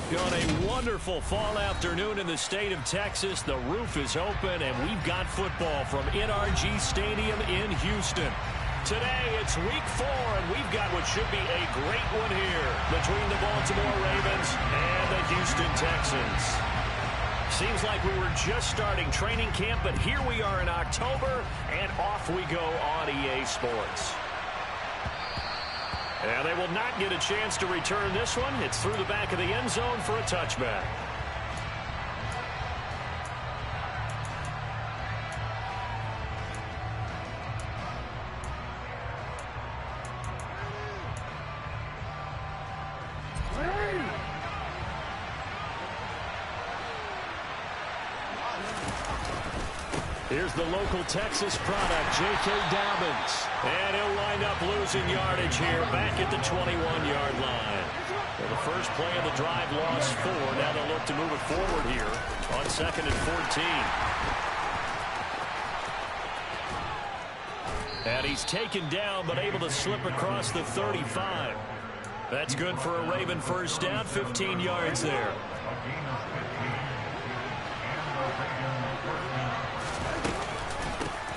On a wonderful fall afternoon in the state of Texas, the roof is open, and we've got football from NRG Stadium in Houston. Today, it's week 4, and we've got what should be a great one here between the Baltimore Ravens and the Houston Texans. Seems like we were just starting training camp, but here we are in October, and off we go on EA Sports. And they will not get a chance to return this one. It's through the back of the end zone for a touchback. Here's the local Texas product, J.K. Dobbins. And he'll wind up losing yardage here back at the 21-yard line. Well, the first play of the drive lost 4. Now they'll look to move it forward here on 2nd and 14. And he's taken down but able to slip across the 35. That's good for a Raven first down, 15 yards there.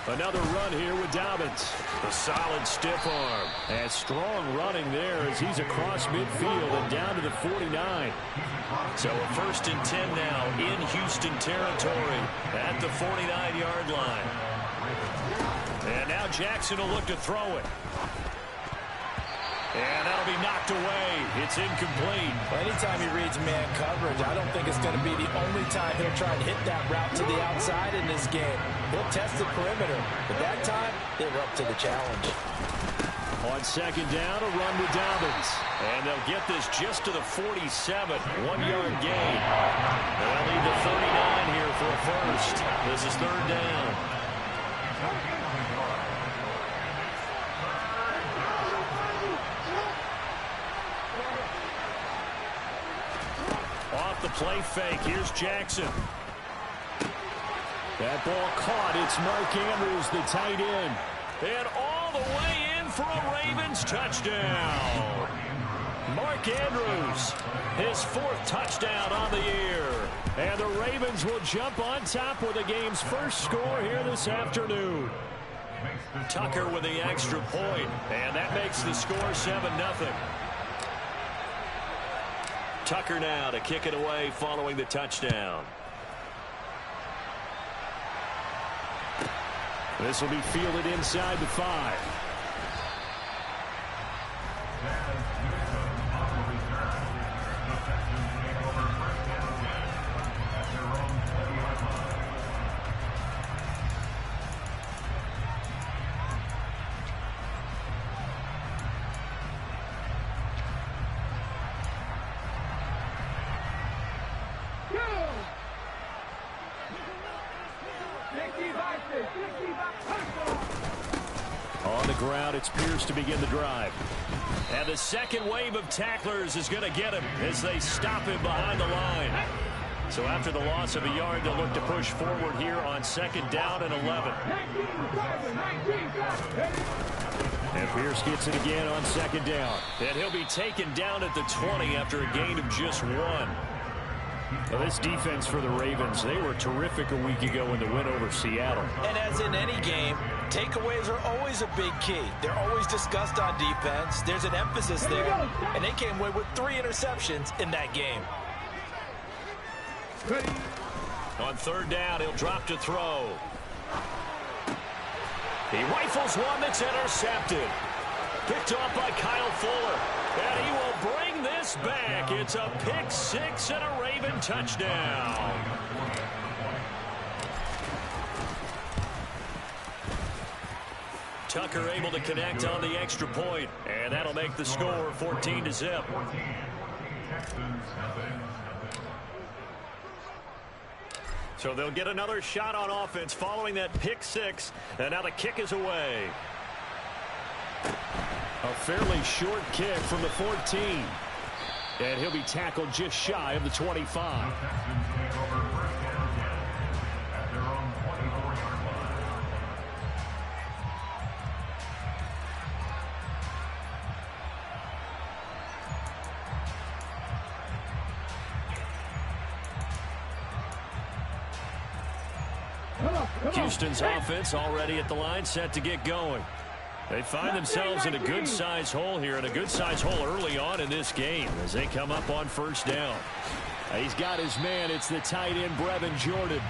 Another run here with Dobbins. A solid stiff arm. And strong running there as he's across midfield and down to the 49. So a 1st and 10 now in Houston territory at the 49-yard line. And now Jackson will look to throw it. And that'll be knocked away. It's incomplete. Well, anytime he reads man coverage, I don't think it's going to be the only time he'll try and hit that route to the outside in this game. He'll test the perimeter, but that time, they were up to the challenge. On 2nd down, a run with Dobbins. And they'll get this just to the 47, 1-yard gain. They'll lead the 39 here for a first. This is 3rd down. Off the play fake, here's Jackson. That ball caught. It's Mark Andrews, the tight end. And all the way in for a Ravens touchdown. Mark Andrews, his 4th touchdown on the year. And the Ravens will jump on top with the game's first score here this afternoon. Tucker with the extra point, and that makes the score 7-0. Tucker now to kick it away following the touchdown. This will be fielded inside the 5. On the ground, it's Pierce to begin the drive. And the second wave of tacklers is going to get him as they stop him behind the line. So after the loss of a yard, they'll look to push forward here on 2nd down and 11. And Pierce gets it again on 2nd down. And he'll be taken down at the 20 after a gain of just 1. Well, this defense for the Ravens, they were terrific a week ago in the win over Seattle. And as in any game, takeaways are always a big key. They're always discussed on defense. There's an emphasis there, and they came away with 3 interceptions in that game. On 3rd down, he'll drop to throw. He rifles one that's intercepted. Picked off by Kyle Fuller. And he will bring this back. It's a pick 6 and a Raven touchdown. Tucker able to connect on the extra point, and that'll make the score 14-0. So they'll get another shot on offense following that pick 6, and now the kick is away. A fairly short kick from the 14. And he'll be tackled just shy of the 25. Houston's offense already at the line, set to get going. They find themselves in a good-sized hole here, and a good-sized hole early on in this game as they come up on first down. He's got his man. It's the tight end, Brevin Jordan.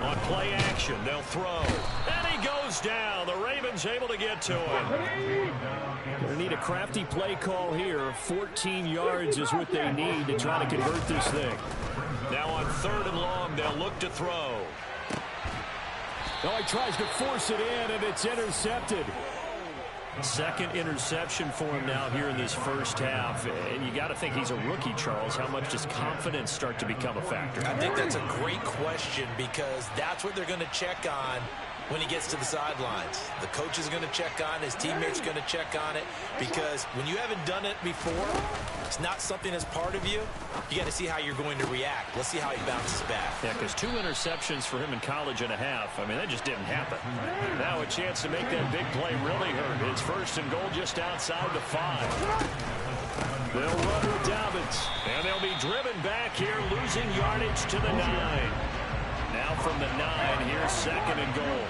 On play action, they'll throw. And he goes down. The Ravens able to get to him. They need a crafty play call here. 14 yards is what they need to try to convert this thing. Now on 3rd and long, they'll look to throw. Oh, he tries to force it in, and it's intercepted. Second interception for him now here in this first half. And you got to think he's a rookie, Charles. How much does confidence start to become a factor? I think that's a great question because that's what they're going to check on when he gets to the sidelines. The coach is going to check on it. His teammates are going to check on it because when you haven't done it before, it's not something that's part of you. You got to see how you're going to react. Let's see how he bounces back. Yeah, because 2 interceptions for him in college and a half. I mean, that just didn't happen. Now a chance to make that big play really hurt. It's 1st and goal just outside the 5. They'll run with Dobbins, and they'll be driven back here, losing yardage to the 9. Now from the 9, here's 2nd and goal.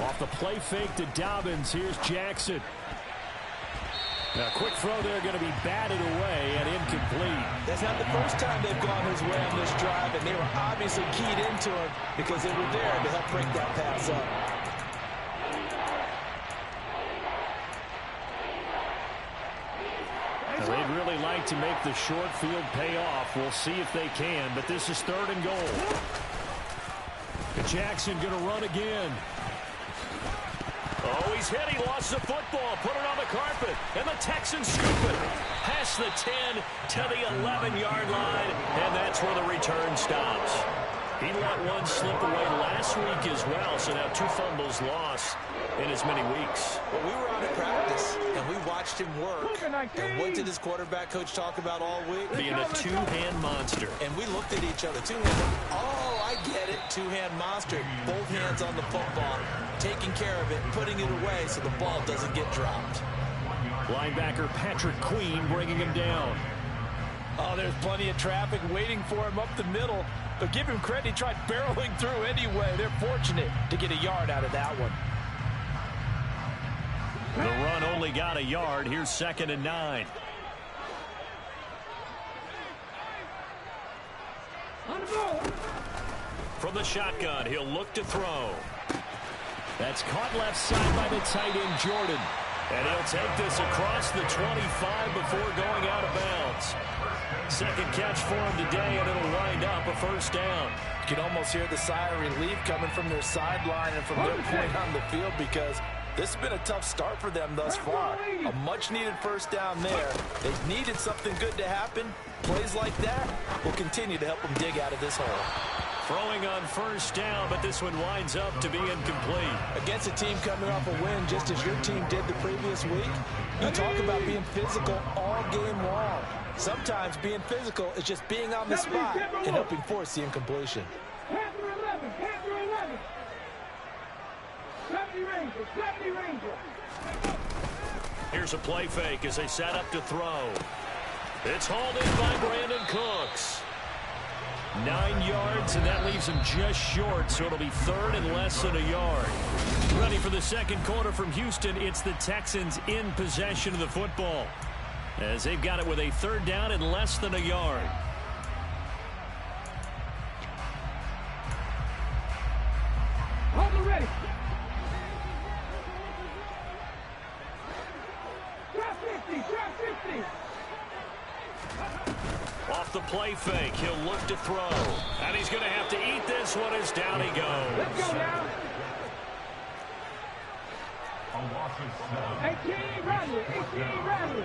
Off the play fake to Dobbins, here's Jackson. Now, quick throw there, going to be batted away and incomplete. That's not the first time they've gone his way on this drive, and they were obviously keyed into him because they were there to help break that pass up. Now, they'd really like to make the short field pay off. We'll see if they can, but this is 3rd and goal. Jackson going to run again. Oh, he's hit. He lost the football. Put it on the carpet. And the Texans scoop it. Past the 10 to the 11-yard line. And that's where the return stops. He let one slip away last week as well. So now 2 fumbles lost in as many weeks. Well, we were out of practice, and we watched him work. And what did his quarterback coach talk about all week? Being a 2-hand monster. And we looked at each other. 2-hand. Oh, I get it. 2-hand monster. Both hands on the football, taking care of it, putting it away so the ball doesn't get dropped. Linebacker Patrick Queen bringing him down. Oh, there's plenty of traffic waiting for him up the middle. But give him credit. He tried barreling through anyway. They're fortunate to get a yard out of that one. The run only got a yard. Here's 2nd and 9. From the shotgun, he'll look to throw. That's caught left side by the tight end, Jordan. And he'll take this across the 25 before going out of bounds. Second catch for him today, and it'll wind up a 1st down. You can almost hear the sigh of relief coming from their sideline and from their point on the field because this has been a tough start for them thus far. A much-needed 1st down there. They've needed something good to happen. Plays like that will continue to help them dig out of this hole. Throwing on 1st down, but this one winds up to be incomplete. Against a team coming off a win just as your team did the previous week, you talk about being physical all game long. Sometimes being physical is just being on the spot and helping force the incompletion. Here's a play fake as they set up to throw. It's hauled in by Brandon Cooks. 9 yards, and that leaves him just short, so it'll be 3rd and less than a yard. Ready for the 2nd quarter from Houston. It's the Texans in possession of the football as they've got it with a 3rd down and less than a yard. Hold ready. Drop 50. Off the play fake, he'll look to throw. And he's going to have to eat this one as down he goes. Let's go now. 18 Radley.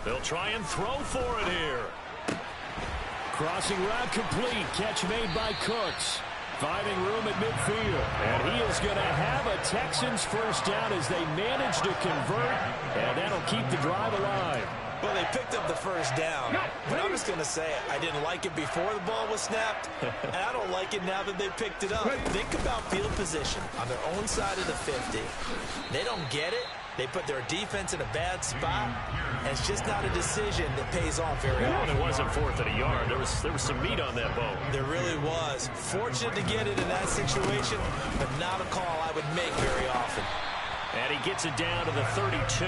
They'll try and throw for it here. Crossing route complete. Catch made by Cooks. Finding room at midfield. And he is going to have a Texans 1st down as they manage to convert. And that'll keep the drive alive. Well, they picked up the first down, but I'm just going to say it. I didn't like it before the ball was snapped, and I don't like it now that they picked it up. Think about field position on their own side of the 50. They don't get it. They put their defense in a bad spot, and it's just not a decision that pays off very often. It wasn't 4th and a yard. There was some meat on that bone. There really was. Fortunate to get it in that situation, but not a call I would make very often. And he gets it down to the 32.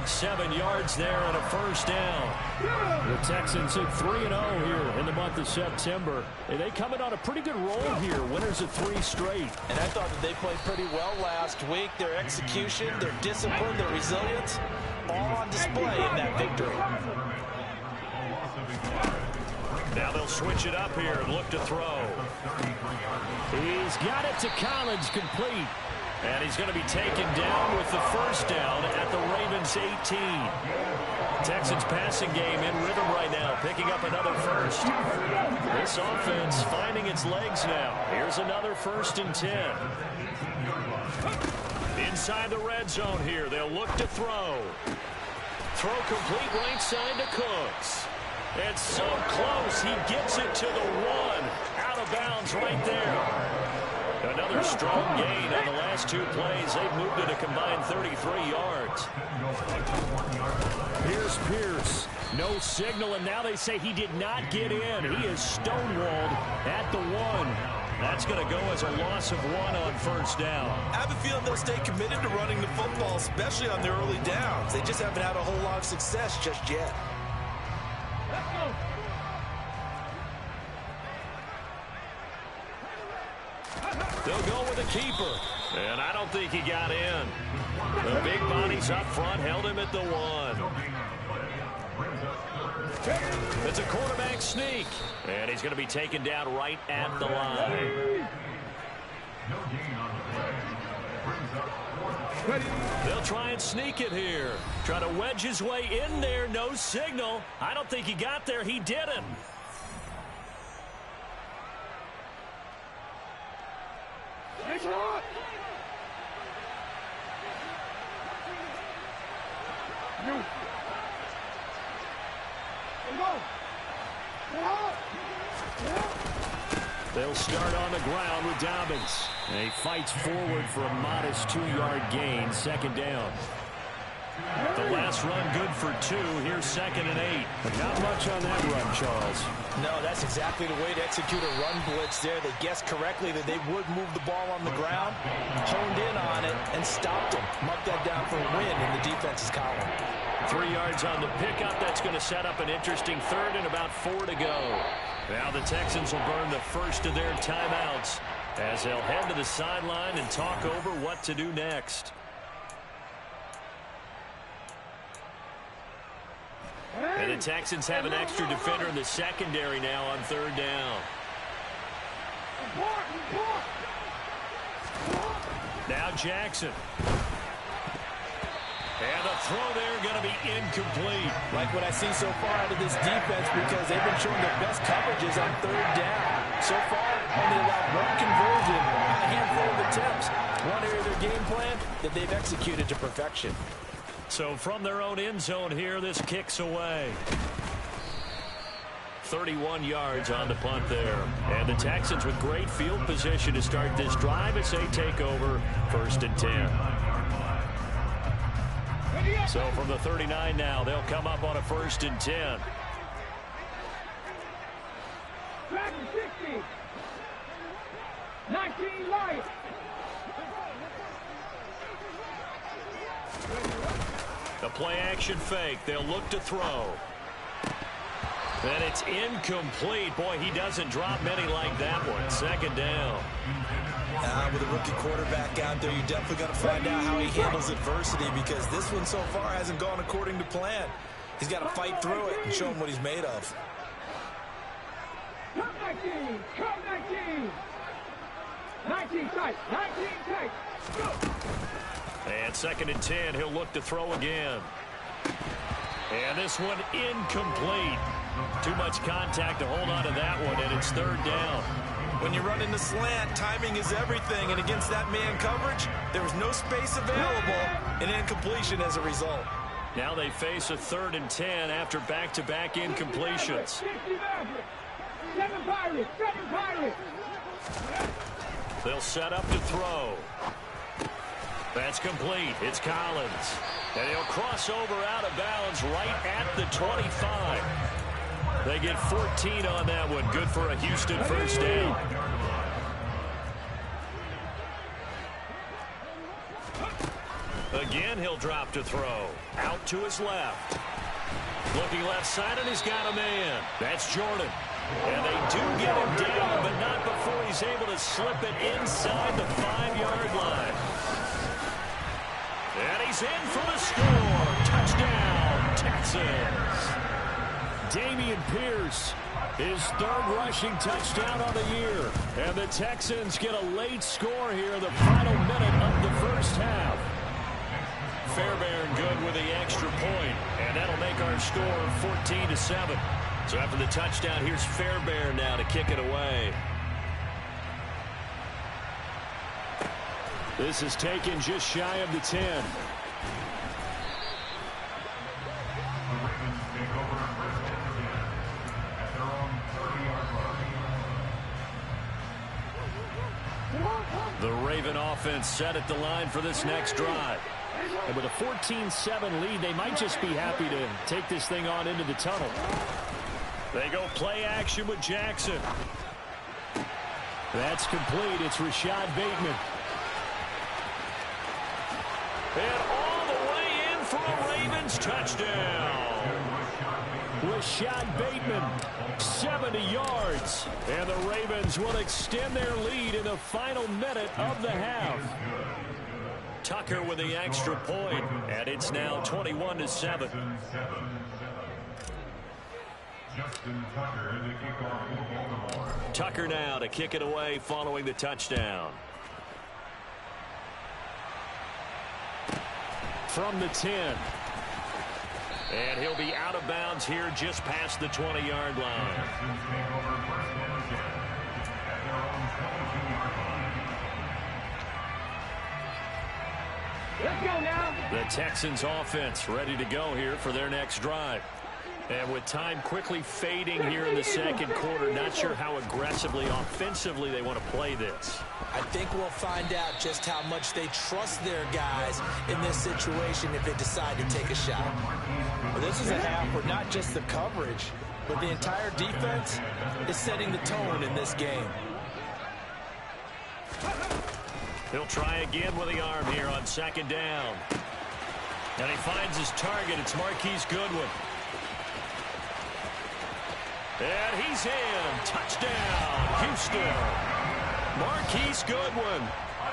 7 yards there and a first down. The Texans at 3-0 here in the month of September. And they coming on a pretty good roll here. Winners of 3 straight. And I thought that they played pretty well last week. Their execution, their discipline, their resilience, all on display in that victory. Now they'll switch it up here and look to throw. He's got it to Collins, complete. And he's going to be taken down with the first down at the Ravens 18. Texans passing game in rhythm right now, picking up another first. This offense finding its legs now. Here's another 1st and 10. Inside the red zone here, they'll look to throw. Throw complete right side to Cooks. It's so close, he gets it to the 1. Out of bounds right there. Another strong gain on the last 2 plays. They've moved it a combined 33 yards. Here's Pierce. No signal, and now they say he did not get in. He is stonewalled at the 1. That's going to go as a loss of 1 on first down. I have a feeling they'll stay committed to running the football, especially on their early downs. They just haven't had a whole lot of success just yet. Let's go. They'll go with a keeper. And I don't think he got in. The big bodies up front held him at the 1. It's a quarterback sneak. And he's going to be taken down right at the line. They'll try and sneak it here. Try to wedge his way in there. No signal. I don't think he got there. He didn't. It's hot. They'll start on the ground with Dobbins. And he fights forward for a modest 2-yard gain, 2nd down. The last run good for 2. Here's 2nd and 8. Not much on that run, Charles. No, that's exactly the way to execute a run blitz there. They guessed correctly that they would move the ball on the ground, honed in on it, and stopped him. Marked that down for a win in the defense's column. 3 yards on the pickup. That's going to set up an interesting 3rd and about 4 to go. Now the Texans will burn the first of their timeouts as they'll head to the sideline and talk over what to do next. And the Texans have an extra defender in the secondary now on 3rd down. Now Jackson. And the throw there going to be incomplete. Like what I see so far out of this defense, because they've been showing their best coverages on 3rd down. So far, only allowed 1 conversion, a handful of attempts. One area of their game plan that they've executed to perfection. So from their own end zone here, this kicks away. 31 yards on the punt there. And the Texans with great field position to start this drive as they take over 1st and 10. So from the 39 now, they'll come up on a 1st and 10. Back to 60. 19 Lions. The play action fake. They'll look to throw. And it's incomplete. Boy, he doesn't drop many like that one. 2nd down. With a rookie quarterback out there, you're definitely going to find out how he handles adversity, because this one so far hasn't gone according to plan. He's got to fight through it and show him what he's made of. Come 19. Come 19. 19 tight. 19 tight. Go. And 2nd and 10. He'll look to throw again. And this one incomplete. Too much contact to hold on to that one, and it's 3rd down. When you're running the slant, timing is everything, and against that man coverage, there was no space available, and incompletion as a result. Now they face a 3rd and 10 after back-to-back incompletions. 7 Pirates, 7 Pirates. They'll set up to throw. That's complete. It's Collins. And he'll cross over out of bounds right at the 25. They get 14 on that one. Good for a Houston first down. Again, he'll drop to throw. Out to his left. Looking left side, and he's got a man. That's Jordan. And they do get him down, but not before he's able to slip it inside the 5-yard line. And he's in for the score. Touchdown, Texans. Dameon Pierce, his 3rd rushing touchdown on the year. And the Texans get a late score here in the final minute of the first half. Fairbairn good with the extra point, and that'll make our score 14-7. So after the touchdown, here's Fairbairn now to kick it away. This is taken just shy of the 10. The Raven offense set at the line for this next drive. And with a 14-7 lead, they might just be happy to take this thing on into the tunnel. They go play action with Jackson. That's complete. It's Rashad Bateman. And all the way in for a Ravens touchdown. Rashad Bateman, 70 yards. And the Ravens will extend their lead in the final minute of the half. Tucker with the extra point, and it's now 21-7. Tucker now to kick it away following the touchdown. From the 10. And he'll be out of bounds here just past the 20-yard line. Let's go now. The Texans offense ready to go here for their next drive. And with time quickly fading here in the second quarter, not sure how aggressively, offensively they want to play this. I think we'll find out just how much they trust their guys in this situation if they decide to take a shot. Well, this is a half where not just the coverage, but the entire defense is setting the tone in this game. He'll try again with the arm here on 2nd down. And he finds his target. It's Marquise Goodwin. And he's in. Touchdown, Houston. Marquise Goodwin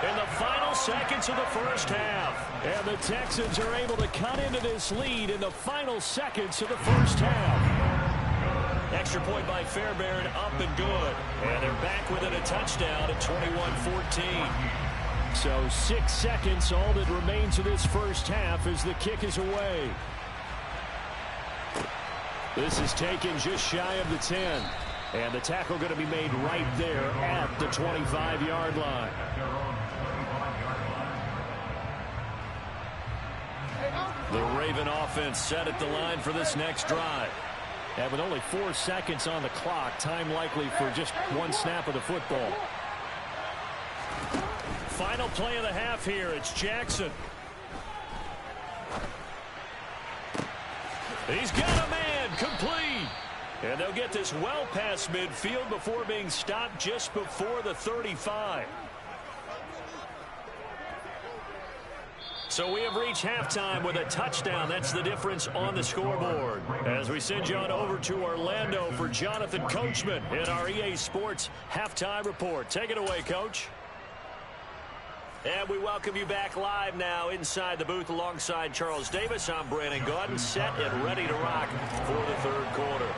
in the final seconds of the first half. And the Texans are able to cut into this lead in the final seconds of the first half. Extra point by Fairbairn, up and good. And they're back within a touchdown at 21-14. So 6 seconds, all that remains of this first half as the kick is away. This is taken just shy of the 10. And the tackle going to be made right there at the 25-yard line. The Raven offense set at the line for this next drive. And with only 4 seconds on the clock, time likely for just 1 snap of the football. Final play of the half here. It's Jackson. He's got a man, complete. And they'll get this well past midfield before being stopped just before the 35. So we have reached halftime with a touchdown. That's the difference on the scoreboard. As we send you on over to Orlando for Jonathan Coachman in our EA Sports Halftime Report. Take it away, Coach. And we welcome you back live now inside the booth alongside Charles Davis. I'm Brandon Gaudin, set and ready to rock for the third quarter.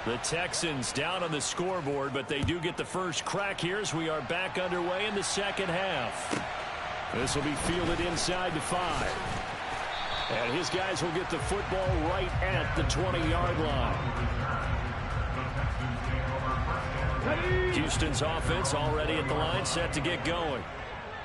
The Texans down on the scoreboard, but they do get the first crack here as we are back underway in the second half. This will be fielded inside the 5. And his guys will get the football right at the 20-yard line. Houston's offense already at the line, set to get going.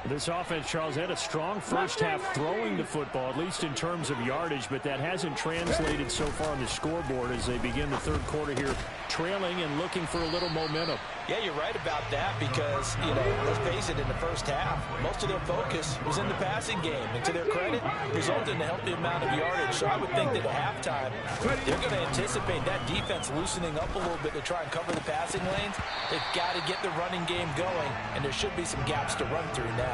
This offense, Charles, had a strong first half throwing the football, at least in terms of yardage, but that hasn't translated so far on the scoreboard as they begin the third quarter here, trailing and looking for a little momentum. Yeah, you're right about that because, let's face it, in the first half, most of their focus was in the passing game. And to their credit, resulted in a healthy amount of yardage. So I would think that at halftime, they're going to anticipate that defense loosening up a little bit to try and cover the passing lanes. They've got to get the running game going, and there should be some gaps to run through now.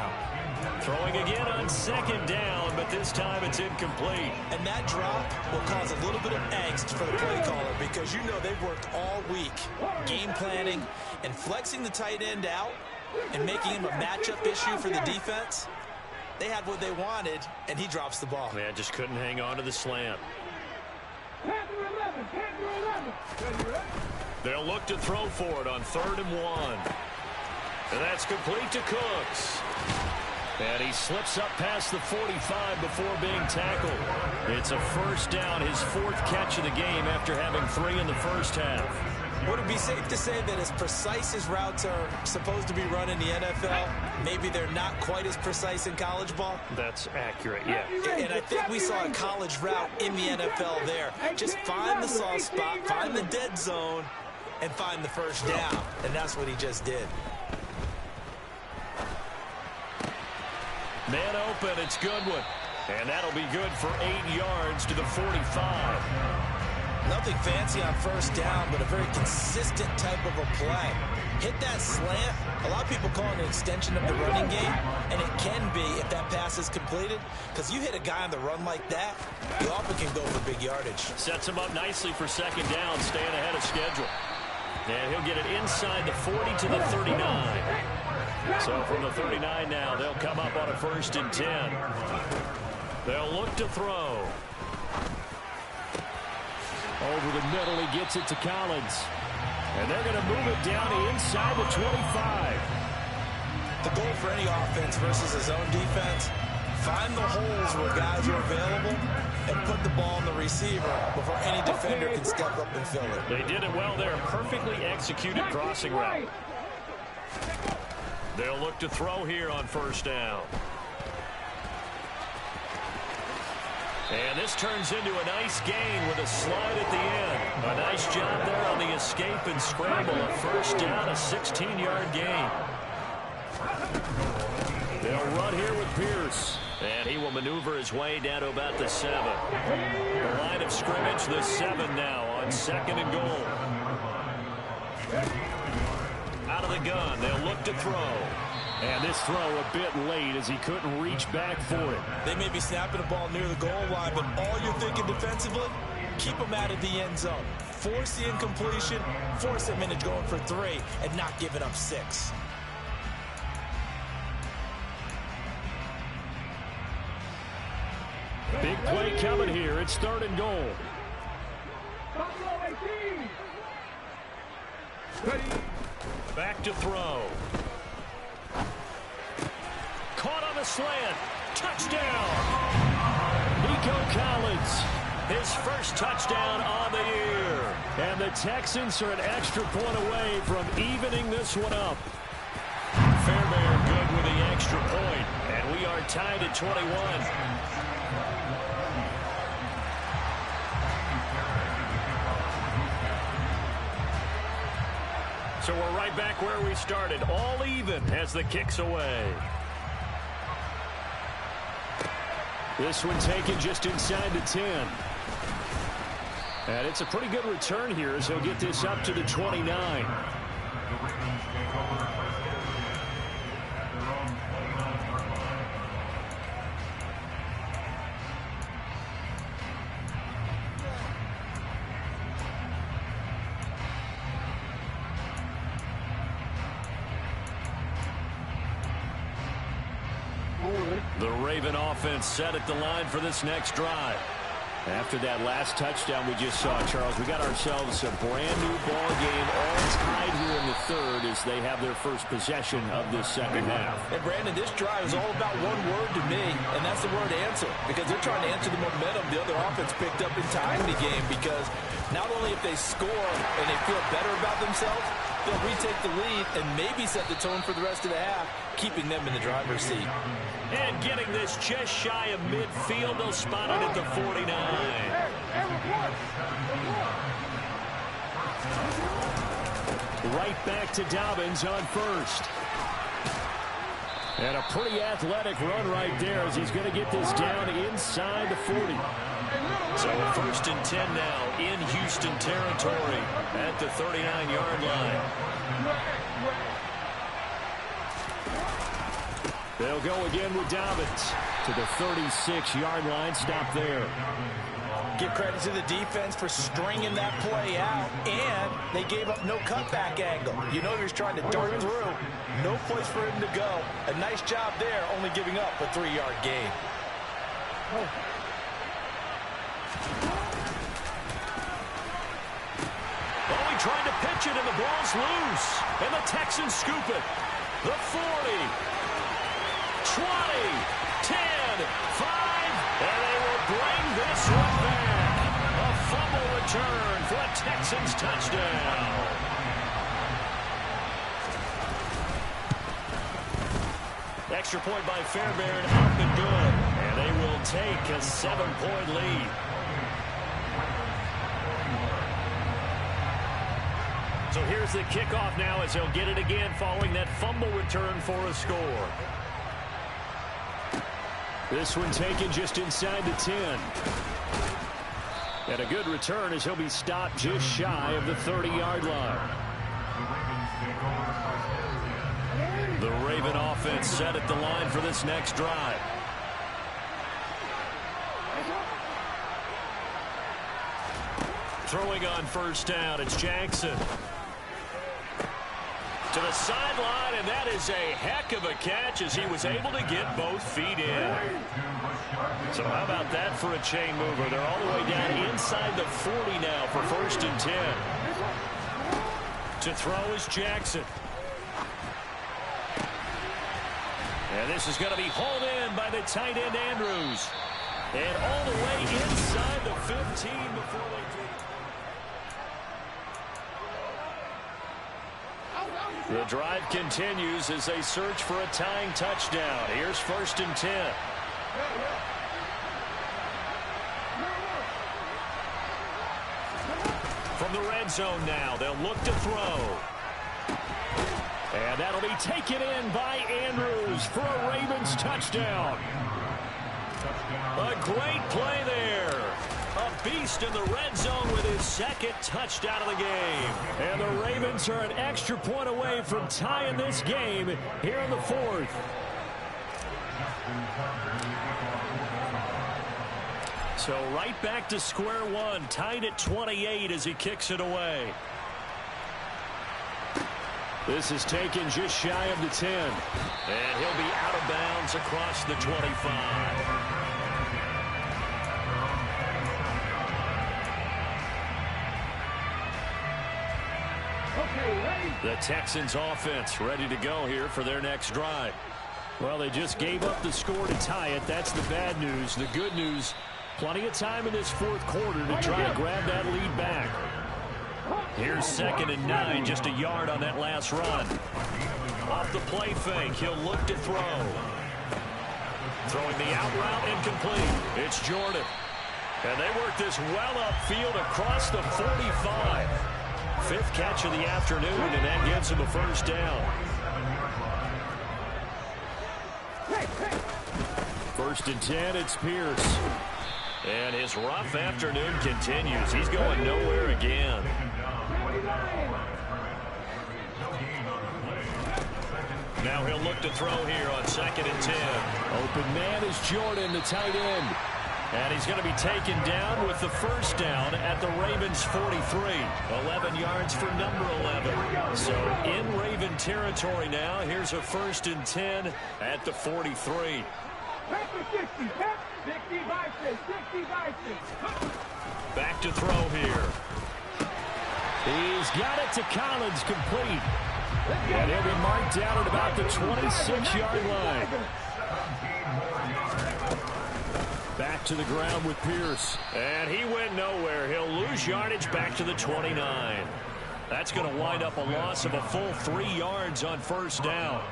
Throwing again on second down, but this time it's incomplete. And that drop will cause a little bit of angst for the play caller because they've worked all week game planning and flexing the tight end out and making him a matchup issue for the defense. They had what they wanted, and he drops the ball. Yeah, just couldn't hang on to the slant. They'll look to throw for it on 3rd and 1. And that's complete to Cooks. And he slips up past the 45 before being tackled. It's a first down, his 4th catch of the game after having 3 in the first half. Would it be safe to say that as precise as routes are supposed to be run in the NFL, maybe they're not quite as precise in college ball? That's accurate, yeah. And I think we saw a college route in the NFL there. Just find the soft spot, find the dead zone, and find the first down. And that's what he just did. Man open, it's Goodwin. And that'll be good for 8 yards to the 45. Nothing fancy on first down, but a very consistent type of a play. Hit that slant. A lot of people call it an extension of the running game, and it can be if that pass is completed, because you hit a guy on the run like that, you often can go for big yardage. Sets him up nicely for second down, staying ahead of schedule. And he'll get it inside the 40 to the 39. So from the 39 now, they'll come up on a 1st and 10. They'll look to throw. Over the middle, he gets it to Collins. And they're going to move it down inside the 25. The goal for any offense versus his own defense, find the holes where guys are available and put the ball on the receiver before any defender can step up and fill it. They did it well there. Perfectly executed crossing route. They'll look to throw here on first down. And this turns into a nice gain with a slide at the end. A nice job there on the escape and scramble. A first down, a 16-yard gain. They'll run here with Pierce. And he will maneuver his way down to about the 7. The line of scrimmage, the 7 now on 2nd and goal. Out of the gun, they'll look to throw. And this throw a bit late as he couldn't reach back for it. They may be snapping the ball near the goal line, but all you're thinking defensively, keep them out of the end zone. Force the incompletion, force them into going for 3, and not giving up 6. Big play coming here. It's 3rd and goal. Back to throw. Caught on the slant. Touchdown. Nico Collins. His first touchdown on the year. And the Texans are an extra point away from evening this one up. Fairbairn good with the extra point. And we are tied at 21. So we're right back where we started, all even as the kick's away. This one taken just inside the 10. And it's a pretty good return here as he'll get this up to the 29. The Raven offense set at the line for this next drive. After that last touchdown we just saw, Charles, we got ourselves a brand-new ball game, all tied here in the 3rd as they have their first possession of this second half. And, Brandon, this drive is all about one word to me, and that's the word answer, because they're trying to answer the momentum the other offense picked up in tying the game, because not only if they score and they feel better about themselves, they'll retake the lead and maybe set the tone for the rest of the half, keeping them in the driver's seat. And getting this just shy of midfield, they'll spot it at the 49. Right back to Dobbins on first. And a pretty athletic run right there as he's going to get this down inside the 40. So a 1st and 10 now in Houston territory at the 39-yard line. They'll go again with Dobbins to the 36-yard line. Stop there. Give credit to the defense for stringing that play out, and they gave up no cutback angle. You know he was trying to dart through. No place for him to go. A nice job there, only giving up a 3-yard gain. Oh, he tried to pitch it, and the ball's loose. And the Texans scoop it. The 40, 20, 10, 5, and they will bring this one back. A fumble return for a Texans touchdown. Extra point by Fairbairn, up and good. And they will take a 7-point lead. So here's the kickoff now as he'll get it again following that fumble return for a score. This one taken just inside the 10. And a good return as he'll be stopped just shy of the 30-yard line. The Raven offense set at the line for this next drive. Throwing on first down, it's Jackson. To the sideline, and that is a heck of a catch as he was able to get both feet in. So how about that for a chain mover? They're all the way down inside the 40 now for 1st and 10. To throw is Jackson. And this is going to be hauled in by the tight end Andrews. And all the way inside the 15 before they do. The drive continues as they search for a tying touchdown. Here's 1st and 10. From the red zone now, they'll look to throw. And that'll be taken in by Andrews for a Ravens touchdown. A great play there. A beast in the red zone with his 2nd touchdown of the game. And the Ravens are an extra point away from tying this game here in the 4th. So right back to square one, tied at 28 as he kicks it away. This is taken just shy of the 10. And he'll be out of bounds across the 25. The Texans offense ready to go here for their next drive. Well, they just gave up the score to tie it. That's the bad news. The good news, plenty of time in this 4th quarter to try to grab that lead back. Here's 2nd and 9, just a yard on that last run. Off the play fake, he'll look to throw. Throwing the out route incomplete. It's Jordan. And they work this well upfield across the 45. 5th catch of the afternoon, and that gets him a 1st down. 1st and 10, it's Pierce. And his rough afternoon continues. He's going nowhere again. Now he'll look to throw here on 2nd and 10. Open man is Jordan, the tight end. And he's going to be taken down with the 1st down at the Ravens 43. 11 yards for number 11. So in Raven territory now. Here's a 1st and 10 at the 43. Back to throw here. He's got it to Collins, complete. And he'll be marked down at about the 26-yard line. Back to the ground with Pierce. And he went nowhere. He'll lose yardage back to the 29. That's going to wind up a loss of a full 3 yards on first down.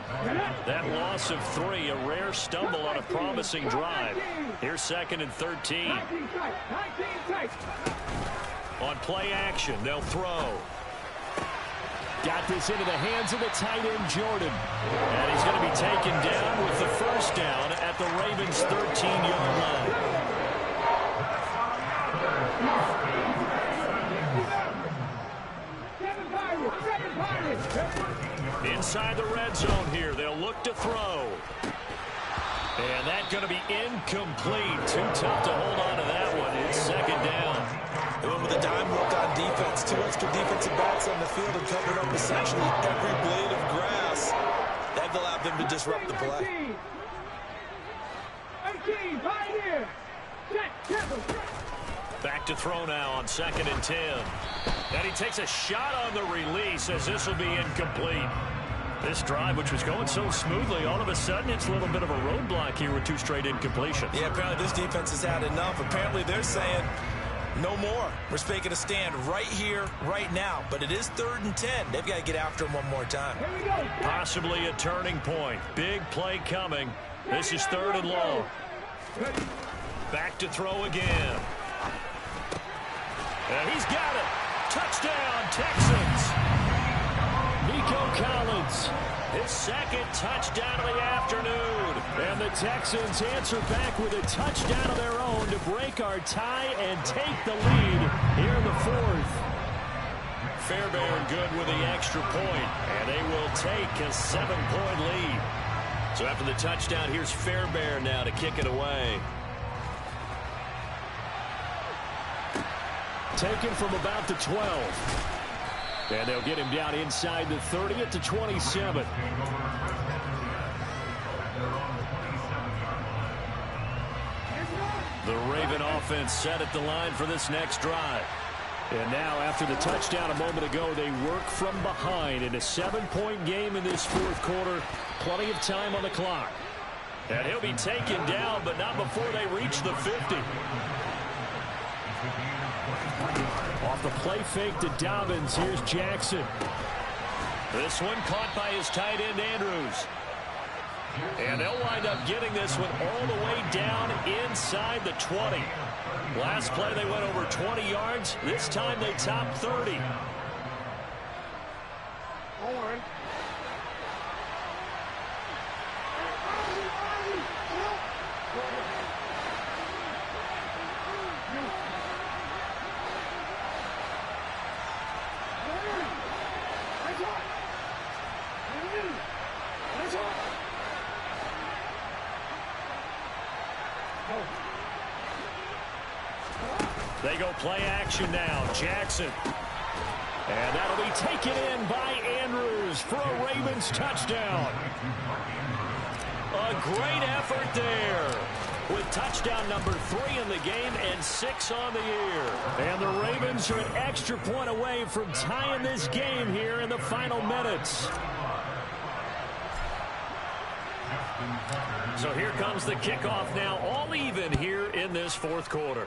That loss of 3, a rare stumble on a promising drive. Here's 2nd and 13. On play action, they'll throw. Got this into the hands of the tight end, Jordan. And he's going to be taken down with the first down at the Ravens' 13-yard line. Inside the red zone here, they'll look to throw. And that's going to be incomplete. Too tough to hold on to that one. It's 2nd down. They went with a dime look on defense. 2 extra defensive backs on the field and covered up essentially every blade of grass. That allowed them to disrupt the play. 18, Pioneer. Back to throw now on 2nd and 10. And he takes a shot on the release as this will be incomplete. This drive, which was going so smoothly, all of a sudden it's a little bit of a roadblock here with 2 straight incompletions. Yeah, apparently this defense has had enough. Apparently they're saying no more. We're making a stand right here, right now. But it is 3rd and 10. They've got to get after him one more time. Possibly a turning point. Big play coming. This is 3rd and long. Back to throw again. And he's got it. Touchdown, Texans. Nico Collins, his 2nd touchdown of the afternoon. And the Texans answer back with a touchdown of their own to break our tie and take the lead here in the 4th. Fairbairn good with the extra point, and they will take a 7-point lead. So after the touchdown, here's Fairbairn now to kick it away. Taken from about the 12. And they'll get him down inside the 30 at the 27. The Raven offense set at the line for this next drive. And now after the touchdown a moment ago, they work from behind in a 7-point game in this 4th quarter. Plenty of time on the clock. And he'll be taken down, but not before they reach the 50. Off the play fake to Dobbins, here's Jackson. This one caught by his tight end, Andrews. And they'll wind up getting this one all the way down inside the 20. Last play they went over 20 yards. This time they topped 30. They go play action now. Jackson. And that'll be taken in by Andrews for a Ravens touchdown. A great effort there with touchdown number 3 in the game and 6 on the year. And the Ravens are an extra point away from tying this game here in the final minutes. So here comes the kickoff now, all even here in this 4th quarter.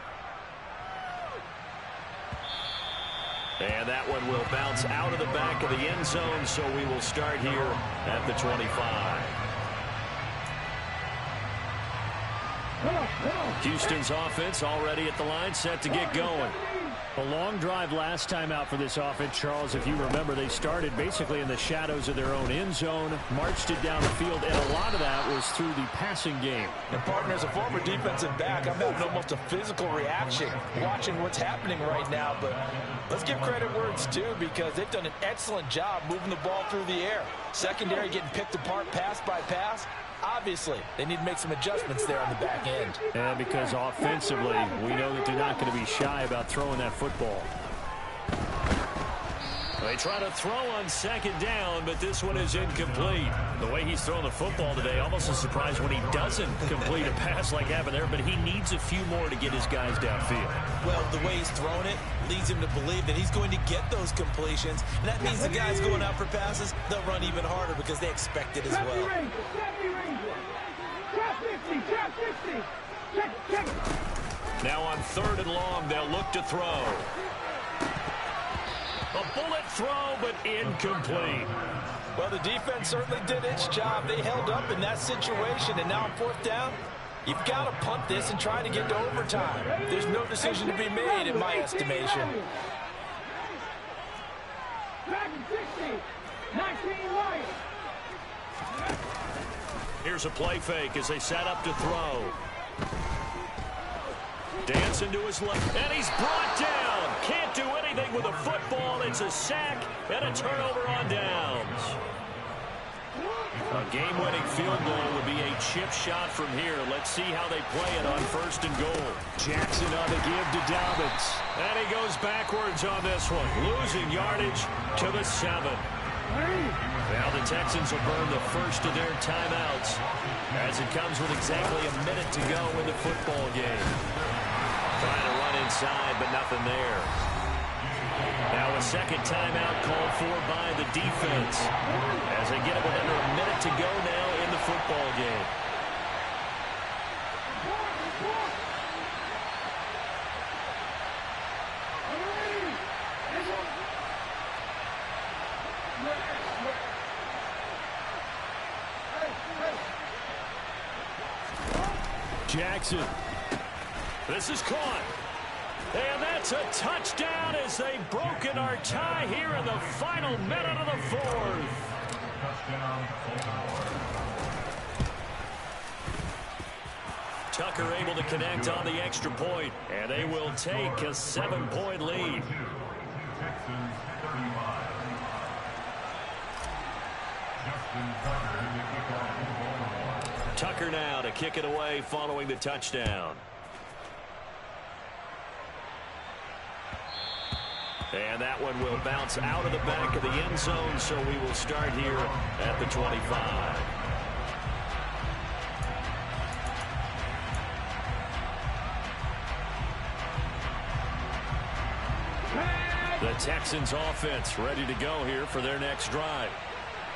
And that one will bounce out of the back of the end zone, so we will start here at the 25. Houston's offense already at the line, set to get going. A long drive last time out for this offense, Charles. If you remember, they started basically in the shadows of their own end zone, marched it down the field, and a lot of that was through the passing game. And partner, as a former defensive back, I'm having almost a physical reaction watching what's happening right now. But let's give credit where it's due, because they've done an excellent job moving the ball through the air. Secondary getting picked apart pass by pass. Obviously, they need to make some adjustments there on the back end. And because offensively, we know that they're not going to be shy about throwing that football. They try to throw on 2nd down, but this one is incomplete. The way he's throwing the football today, almost a surprise when he doesn't complete a pass like happened there, but he needs a few more to get his guys downfield. Well, the way he's thrown it leads him to believe that he's going to get those completions, and that means the guys going out for passes, they'll run even harder because they expect it as well. Now on 3rd and long, they'll look to throw. A bullet throw, but incomplete. Well, the defense certainly did its job. They held up in that situation, and now on fourth down, you've got to punt this and try to get to overtime. There's no decision to be made in my estimation. Here's a play fake as they set up to throw. Dancing to his left, and he's brought down. Can't do anything with a football. It's a sack and a turnover on downs. A game-winning field goal would be a chip shot from here. Let's see how they play it on first and goal. Jackson on the give to Dobbins. And he goes backwards on this one, losing yardage to the 7. Now the Texans will burn the first of their timeouts as it comes with exactly a minute to go in the football game. Trying to run inside, but nothing there. Now a second timeout called for by the defense as they get it with under a minute to go now in the football game. Jackson. This is caught. And that's a touchdown as they've broken our tie here in the final minute of the fourth. Tucker able to connect on the extra point, and they will take a 7-point lead. Tucker now to kick it away following the touchdown. And that one will bounce out of the back of the end zone, so we will start here at the 25. The Texans offense ready to go here for their next drive.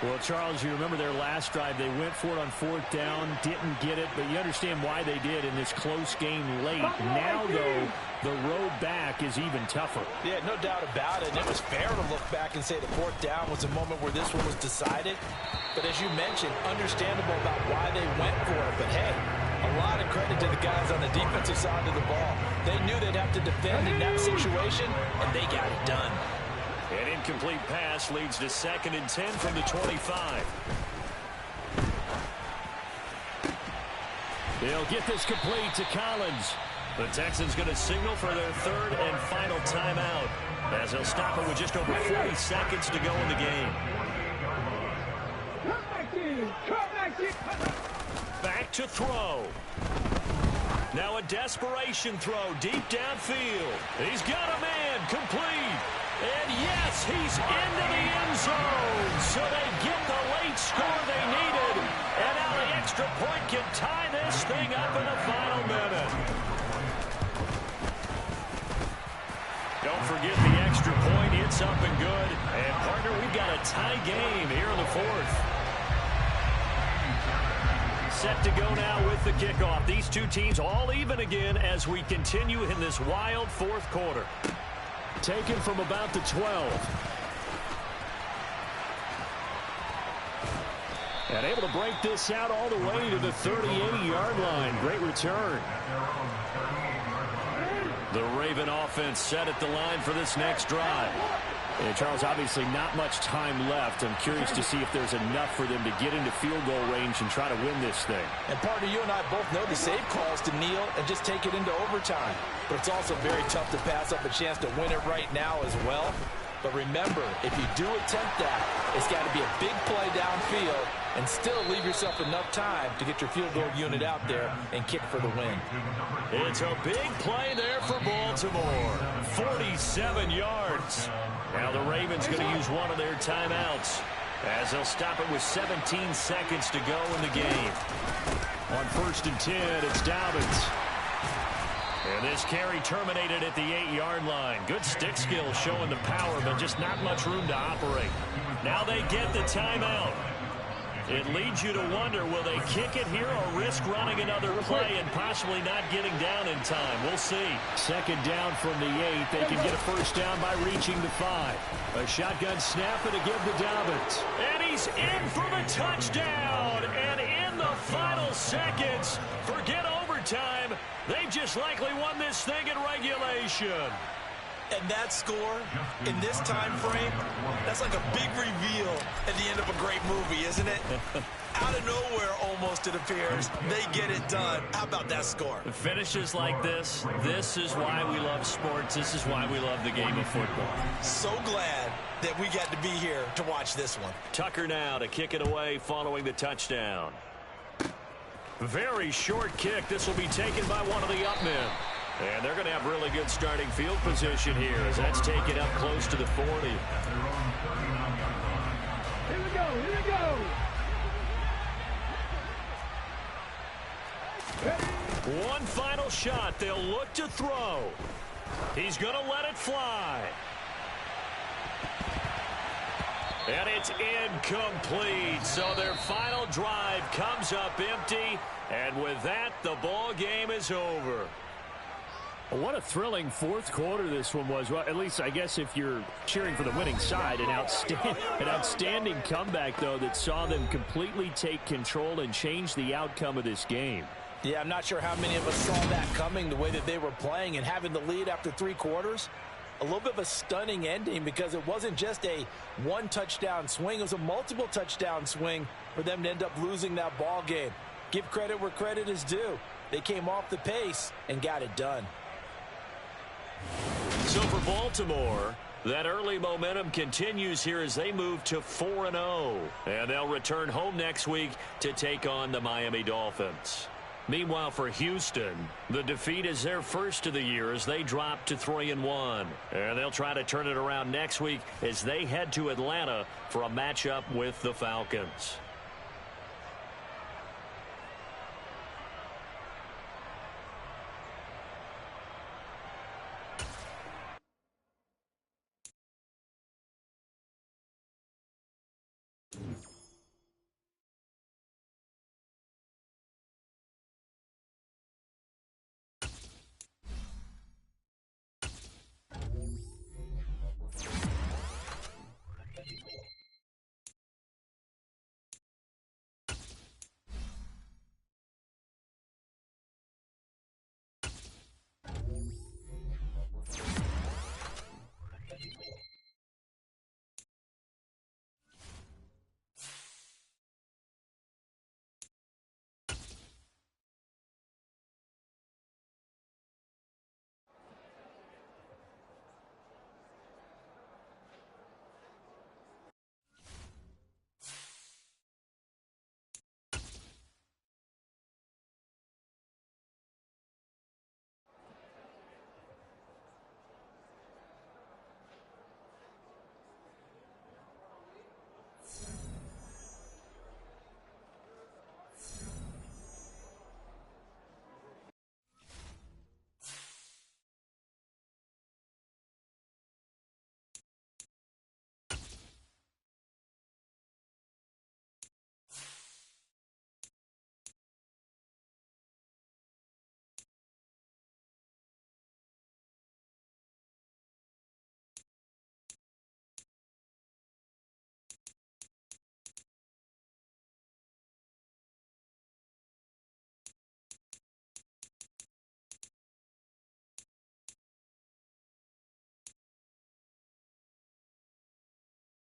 Well, Charles, you remember their last drive. They went for it on fourth down, didn't get it, but you understand why they did in this close game late. Now, though, the road back is even tougher. Yeah, no doubt about it. And it was fair to look back and say the fourth down was a moment where this one was decided. But as you mentioned, understandable about why they went for it. But, hey, a lot of credit to the guys on the defensive side of the ball. They knew they'd have to defend in that situation, and they got it done. An incomplete pass leads to 2nd and 10 from the 25. They'll get this complete to Collins. The Texans going to signal for their 3rd and final timeout as they'll stop it with just over 40 seconds to go in the game. Back to throw. Now a desperation throw deep downfield. He's got a man complete. And yes, he's into the end zone. So they get the late score they needed. And now the extra point can tie this thing up in the final minute. Don't forget the extra point. It's up and good. And, partner, we've got a tie game here in the 4th. Set to go now with the kickoff. These two teams all even again as we continue in this wild 4th quarter. Taken from about the 12. And able to break this out all the way to the 38-yard line. Great return. The Raven offense set at the line for this next drive. And Charles, obviously not much time left. I'm curious to see if there's enough for them to get into field goal range and try to win this thing. And partner, you and I both know the save calls to kneel and just take it into overtime. But it's also very tough to pass up a chance to win it right now as well. But remember, if you do attempt that, it's got to be a big play downfield and still leave yourself enough time to get your field goal unit out there and kick for the win. It's a big play there for Baltimore. 47 yards. Now the Ravens going to use one of their timeouts as they'll stop it with 17 seconds to go in the game. On 1st and 10, it's Dobbins. And this carry terminated at the 8-yard line. Good stick skill showing the power, but just not much room to operate. Now they get the timeout. It leads you to wonder, will they kick it here or risk running another play and possibly not getting down in time? We'll see. Second down from the 8. They can get a first down by reaching the 5. A shotgun snap and a give to Dobbins. And he's in for the touchdown. And in the final seconds, forget overtime. They just likely won this thing in regulation. And that score, in this time frame, that's like a big reveal at the end of a great movie, isn't it? Out of nowhere, almost, it appears, they get it done. How about that score? Finishes like this is why we love sports. This is why we love the game of football. So glad that we got to be here to watch this one. Tucker now to kick it away following the touchdown. Very short kick. This will be taken by one of the up men. And they're going to have really good starting field position here as that's taken up close to the 40. Here we go. Here we go. One final shot. They'll look to throw. He's going to let it fly. And it's incomplete. So their final drive comes up empty. And with that, the ball game is over. What a thrilling fourth quarter this one was. Well, at least I guess if you're cheering for the winning side, an outstanding comeback, though, that saw them completely take control and change the outcome of this game. Yeah, I'm not sure how many of us saw that coming, the way that they were playing and having the lead after 3 quarters. A little bit of a stunning ending because it wasn't just a one-touchdown swing. It was a multiple touchdown swing for them to end up losing that ball game. Give credit where credit is due. They came off the pace and got it done. So for Baltimore, that early momentum continues here as they move to 4-0. And they'll return home next week to take on the Miami Dolphins. Meanwhile, for Houston, the defeat is their first of the year as they drop to 3-1. And they'll try to turn it around next week as they head to Atlanta for a matchup with the Falcons.